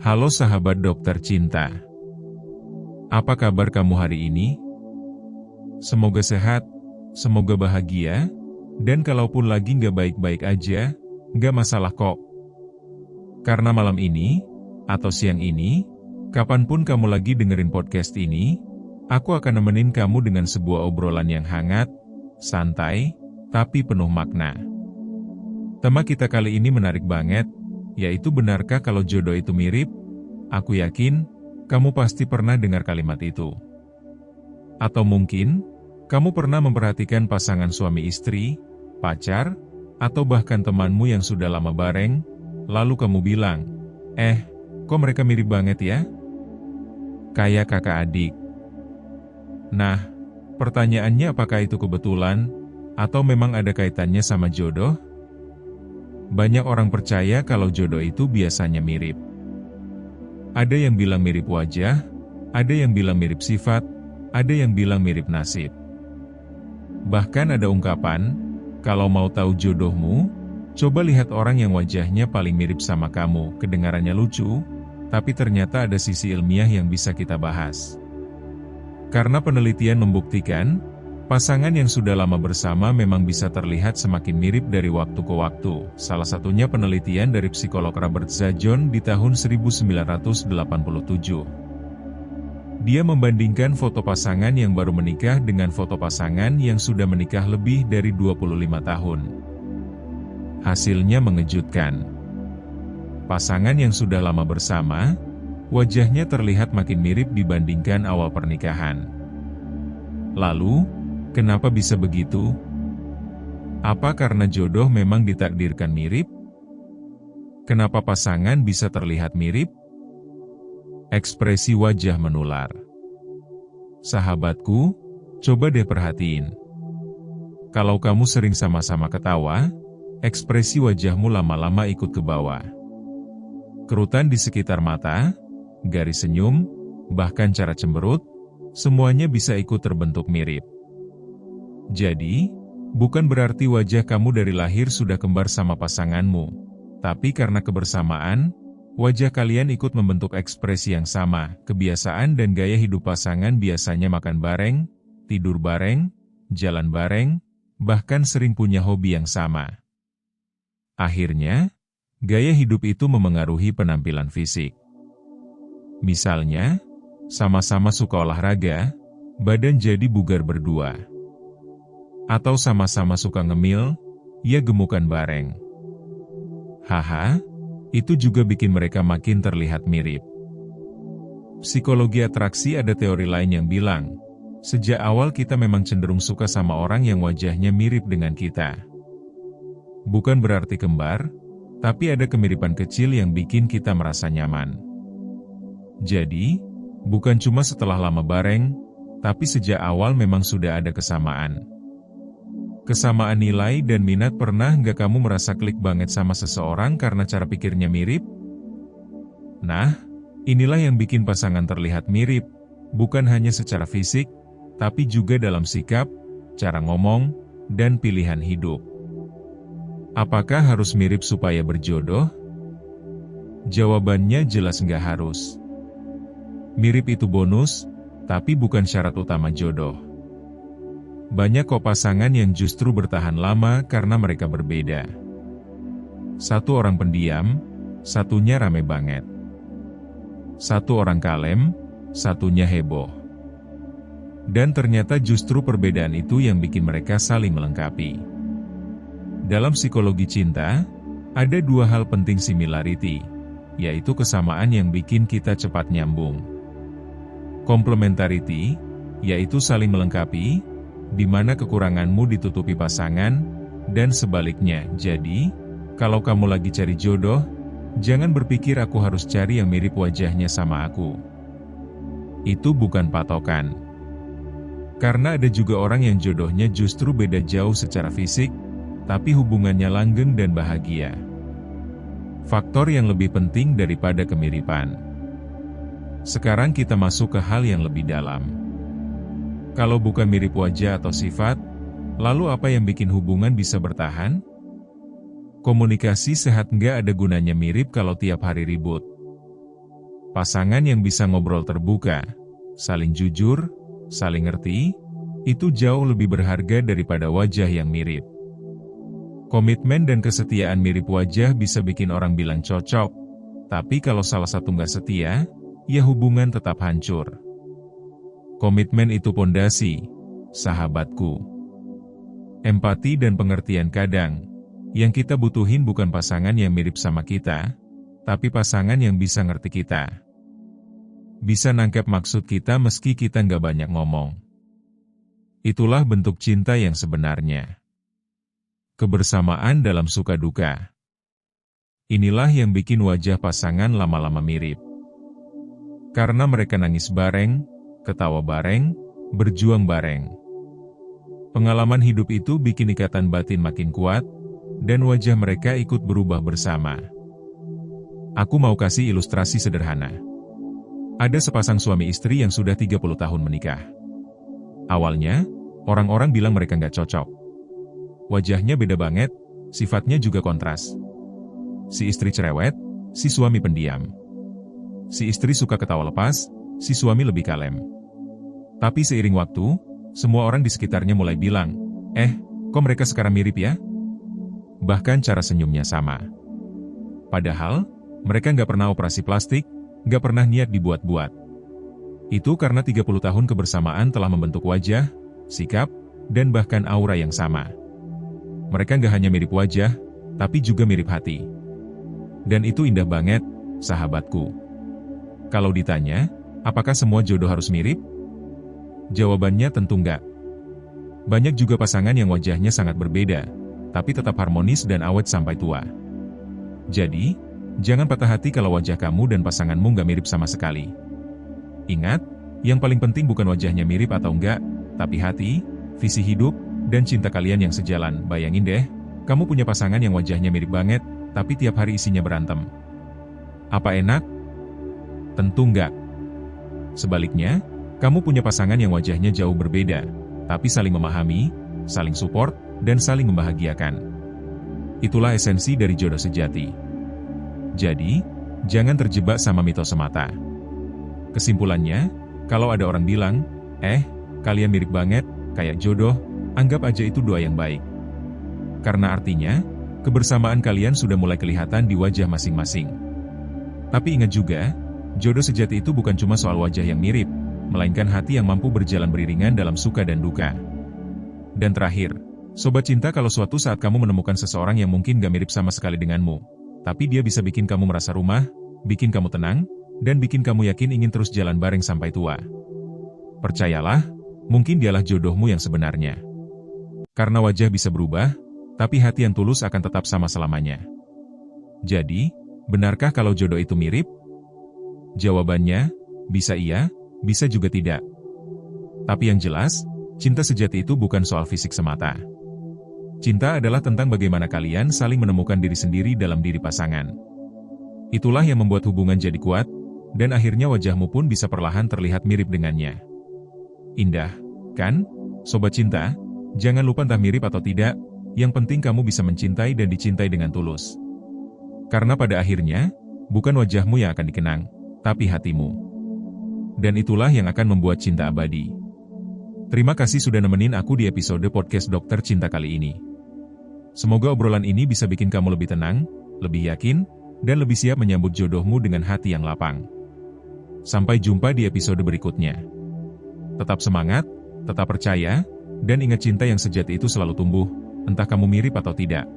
Halo sahabat dokter cinta. Apa kabar kamu hari ini? Semoga sehat, semoga bahagia, dan kalaupun lagi nggak baik-baik aja, nggak masalah kok. Karena malam ini, atau siang ini, kapanpun kamu lagi dengerin podcast ini, aku akan nemenin kamu dengan sebuah obrolan yang hangat, santai, tapi penuh makna. Tema kita kali ini menarik banget, yaitu benarkah kalau jodoh itu mirip? Aku yakin, kamu pasti pernah dengar kalimat itu. Atau mungkin, kamu pernah memperhatikan pasangan suami istri, pacar, atau bahkan temanmu yang sudah lama bareng, lalu kamu bilang, kok mereka mirip banget ya? Kayak kakak adik. Nah, pertanyaannya apakah itu kebetulan, atau memang ada kaitannya sama jodoh? Banyak orang percaya kalau jodoh itu biasanya mirip. Ada yang bilang mirip wajah, ada yang bilang mirip sifat, ada yang bilang mirip nasib. Bahkan ada ungkapan, kalau mau tahu jodohmu, coba lihat orang yang wajahnya paling mirip sama kamu. Kedengarannya lucu, tapi ternyata ada sisi ilmiah yang bisa kita bahas. Karena penelitian membuktikan, pasangan yang sudah lama bersama memang bisa terlihat semakin mirip dari waktu ke waktu. Salah satunya penelitian dari psikolog Robert Zajon di tahun 1987. Dia membandingkan foto pasangan yang baru menikah dengan foto pasangan yang sudah menikah lebih dari 25 tahun. Hasilnya mengejutkan. Pasangan yang sudah lama bersama, wajahnya terlihat makin mirip dibandingkan awal pernikahan. Lalu, kenapa bisa begitu? Apa karena jodoh memang ditakdirkan mirip? Kenapa pasangan bisa terlihat mirip? Ekspresi wajah menular. Sahabatku, coba deh perhatiin. Kalau kamu sering sama-sama ketawa, ekspresi wajahmu lama-lama ikut ke bawah. Kerutan di sekitar mata, garis senyum, bahkan cara cemberut, semuanya bisa ikut terbentuk mirip. Jadi, bukan berarti wajah kamu dari lahir sudah kembar sama pasanganmu, tapi karena kebersamaan, wajah kalian ikut membentuk ekspresi yang sama. Kebiasaan dan gaya hidup pasangan biasanya makan bareng, tidur bareng, jalan bareng, bahkan sering punya hobi yang sama. Akhirnya, gaya hidup itu memengaruhi penampilan fisik. Misalnya, sama-sama suka olahraga, badan jadi bugar berdua. Atau sama-sama suka ngemil, ya gemukan bareng. Haha, itu juga bikin mereka makin terlihat mirip. Psikologi atraksi ada teori lain yang bilang, sejak awal kita memang cenderung suka sama orang yang wajahnya mirip dengan kita. Bukan berarti kembar, tapi ada kemiripan kecil yang bikin kita merasa nyaman. Jadi, bukan cuma setelah lama bareng, tapi sejak awal memang sudah ada kesamaan. Kesamaan nilai dan minat. Pernah nggak kamu merasa klik banget sama seseorang karena cara pikirnya mirip? Nah, inilah yang bikin pasangan terlihat mirip, bukan hanya secara fisik, tapi juga dalam sikap, cara ngomong, dan pilihan hidup. Apakah harus mirip supaya berjodoh? Jawabannya jelas nggak harus. Mirip itu bonus, tapi bukan syarat utama jodoh. Banyak kok pasangan yang justru bertahan lama karena mereka berbeda. Satu orang pendiam, satunya rame banget. Satu orang kalem, satunya heboh. Dan ternyata justru perbedaan itu yang bikin mereka saling melengkapi. Dalam psikologi cinta, ada dua hal penting similarity, yaitu kesamaan yang bikin kita cepat nyambung. Complementarity, yaitu saling melengkapi, di mana kekuranganmu ditutupi pasangan, dan sebaliknya. Jadi, kalau kamu lagi cari jodoh, jangan berpikir aku harus cari yang mirip wajahnya sama aku. Itu bukan patokan. Karena ada juga orang yang jodohnya justru beda jauh secara fisik, tapi hubungannya langgeng dan bahagia. Faktor yang lebih penting daripada kemiripan. Sekarang kita masuk ke hal yang lebih dalam. Kalau bukan mirip wajah atau sifat, lalu apa yang bikin hubungan bisa bertahan? Komunikasi sehat nggak ada gunanya mirip kalau tiap hari ribut. Pasangan yang bisa ngobrol terbuka, saling jujur, saling ngerti, itu jauh lebih berharga daripada wajah yang mirip. Komitmen dan kesetiaan mirip wajah bisa bikin orang bilang cocok, tapi kalau salah satu nggak setia, ya hubungan tetap hancur. Komitmen itu pondasi, sahabatku. Empati dan pengertian kadang, yang kita butuhin bukan pasangan yang mirip sama kita, tapi pasangan yang bisa ngerti kita. Bisa nangkep maksud kita meski kita nggak banyak ngomong. Itulah bentuk cinta yang sebenarnya. Kebersamaan dalam suka duka. Inilah yang bikin wajah pasangan lama-lama mirip. Karena mereka nangis bareng, ketawa bareng, berjuang bareng. Pengalaman hidup itu bikin ikatan batin makin kuat, dan wajah mereka ikut berubah bersama. Aku mau kasih ilustrasi sederhana. Ada sepasang suami istri yang sudah 30 tahun menikah. Awalnya, orang-orang bilang mereka nggak cocok. Wajahnya beda banget, sifatnya juga kontras. Si istri cerewet, si suami pendiam. Si istri suka ketawa lepas, si suami lebih kalem. Tapi seiring waktu, semua orang di sekitarnya mulai bilang, kok mereka sekarang mirip ya? Bahkan cara senyumnya sama. Padahal, mereka nggak pernah operasi plastik, nggak pernah niat dibuat-buat. Itu karena 30 tahun kebersamaan telah membentuk wajah, sikap, dan bahkan aura yang sama. Mereka nggak hanya mirip wajah, tapi juga mirip hati. Dan itu indah banget, sahabatku. Kalau ditanya, apakah semua jodoh harus mirip? Jawabannya tentu enggak. Banyak juga pasangan yang wajahnya sangat berbeda, tapi tetap harmonis dan awet sampai tua. Jadi, jangan patah hati kalau wajah kamu dan pasanganmu nggak mirip sama sekali. Ingat, yang paling penting bukan wajahnya mirip atau enggak, tapi hati, visi hidup, dan cinta kalian yang sejalan. Bayangin deh, kamu punya pasangan yang wajahnya mirip banget, tapi tiap hari isinya berantem. Apa enak? Tentu enggak. Sebaliknya, kamu punya pasangan yang wajahnya jauh berbeda, tapi saling memahami, saling support, dan saling membahagiakan. Itulah esensi dari jodoh sejati. Jadi, jangan terjebak sama mitos semata. Kesimpulannya, kalau ada orang bilang, kalian mirip banget, kayak jodoh, anggap aja itu doa yang baik. Karena artinya, kebersamaan kalian sudah mulai kelihatan di wajah masing-masing. Tapi ingat juga, jodoh sejati itu bukan cuma soal wajah yang mirip, melainkan hati yang mampu berjalan beriringan dalam suka dan duka. Dan terakhir, sobat cinta, kalau suatu saat kamu menemukan seseorang yang mungkin gak mirip sama sekali denganmu, tapi dia bisa bikin kamu merasa rumah, bikin kamu tenang, dan bikin kamu yakin ingin terus jalan bareng sampai tua. Percayalah, mungkin dialah jodohmu yang sebenarnya. Karena wajah bisa berubah, tapi hati yang tulus akan tetap sama selamanya. Jadi, benarkah kalau jodoh itu mirip? Jawabannya, bisa iya, bisa juga tidak. Tapi yang jelas, cinta sejati itu bukan soal fisik semata. Cinta adalah tentang bagaimana kalian saling menemukan diri sendiri dalam diri pasangan. Itulah yang membuat hubungan jadi kuat, dan akhirnya wajahmu pun bisa perlahan terlihat mirip dengannya. Indah, kan? Sobat cinta, jangan lupa entah mirip atau tidak, yang penting kamu bisa mencintai dan dicintai dengan tulus. Karena pada akhirnya, bukan wajahmu yang akan dikenang, tapi hatimu. Dan itulah yang akan membuat cinta abadi. Terima kasih sudah nemenin aku di episode podcast Dokter Cinta kali ini. Semoga obrolan ini bisa bikin kamu lebih tenang, lebih yakin, dan lebih siap menyambut jodohmu dengan hati yang lapang. Sampai jumpa di episode berikutnya. Tetap semangat, tetap percaya, dan ingat cinta yang sejati itu selalu tumbuh, entah kamu mirip atau tidak.